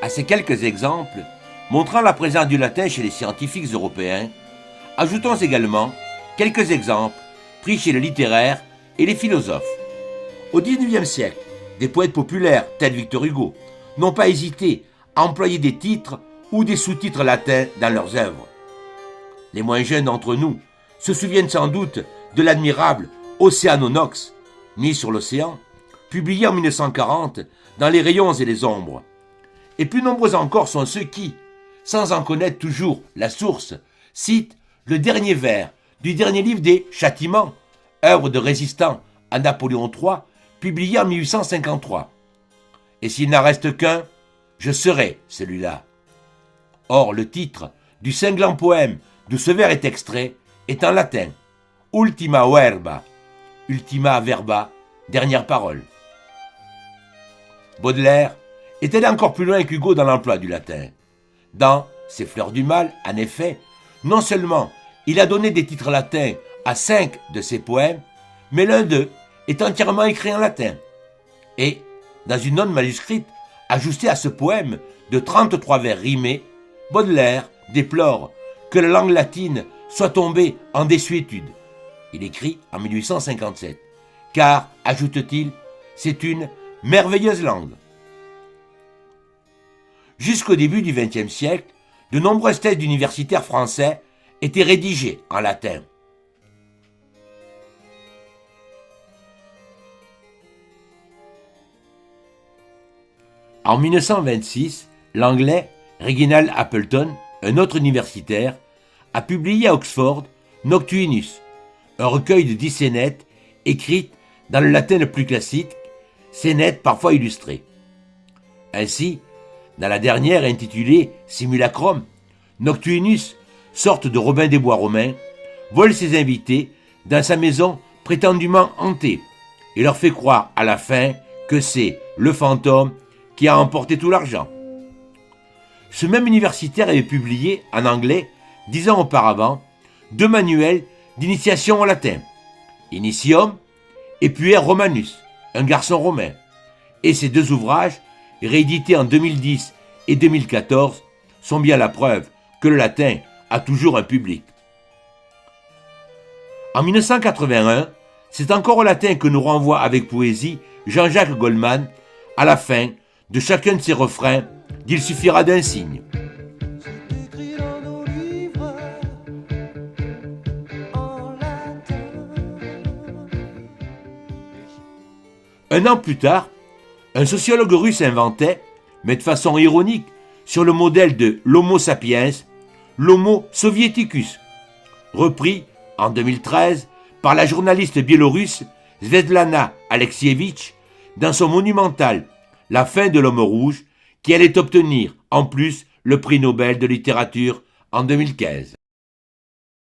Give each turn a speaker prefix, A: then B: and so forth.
A: À ces quelques exemples, montrant la présence du latin chez les scientifiques européens, ajoutons également quelques exemples pris chez les littéraires et les philosophes. Au XIXe siècle, des poètes populaires tels Victor Hugo n'ont pas hésité à employer des titres ou des sous-titres latins dans leurs œuvres. Les moins jeunes d'entre nous se souviennent sans doute de l'admirable Océanonox, Nuit sur l'océan, publié en 1940 dans Les rayons et les ombres. Et plus nombreux encore sont ceux qui, sans en connaître toujours la source, citent le dernier vers du dernier livre des Châtiments, œuvre de résistant à Napoléon III, publié en 1853. Et s'il n'en reste qu'un, je serai celui-là. Or, le titre du cinglant poème d'où ce vers est extrait est en latin, Ultima verba, ultima verba, dernière parole. Baudelaire est allé encore plus loin qu'Hugo dans l'emploi du latin. Dans Ses fleurs du mal, en effet, non seulement il a donné des titres latins à 5 de ses poèmes, mais l'un d'eux est entièrement écrit en latin. Et, dans une note manuscrite ajustée à ce poème de 33 vers rimés, Baudelaire déplore que la langue latine soit tombée en désuétude. Il écrit en 1857, car, ajoute-t-il, c'est une merveilleuse langue. Jusqu'au début du XXe siècle, de nombreuses thèses d'universitaires français étaient rédigées en latin. En 1926, l'anglais Reginald Appleton, un autre universitaire, a publié à Oxford Noctuinus, un recueil de 10 scénettes écrites dans le latin le plus classique, scénettes parfois illustrées. Ainsi, dans la dernière intitulée Simulacrum, Noctuinus, sorte de Robin des Bois romain, vole ses invités dans sa maison prétendument hantée et leur fait croire à la fin que c'est le fantôme qui a emporté tout l'argent. Ce même universitaire avait publié, en anglais, 10 ans auparavant, 2 manuels d'initiation au latin, Initium et Puer Romanus, un garçon romain, et ces 2 ouvrages, réédités en 2010 et 2014, sont bien la preuve que le latin a toujours un public. En 1981, c'est encore au latin que nous renvoie avec poésie Jean-Jacques Goldman à la fin de chacun de ses refrains d'Il suffira d'un signe. Un an plus tard, un sociologue russe inventait, mais de façon ironique, sur le modèle de l'Homo sapiens, l'Homo soviéticus, repris en 2013 par la journaliste biélorusse Svetlana Alexievitch dans son monumental La fin de l'homme rouge, qui allait obtenir en plus le prix Nobel de littérature en 2015.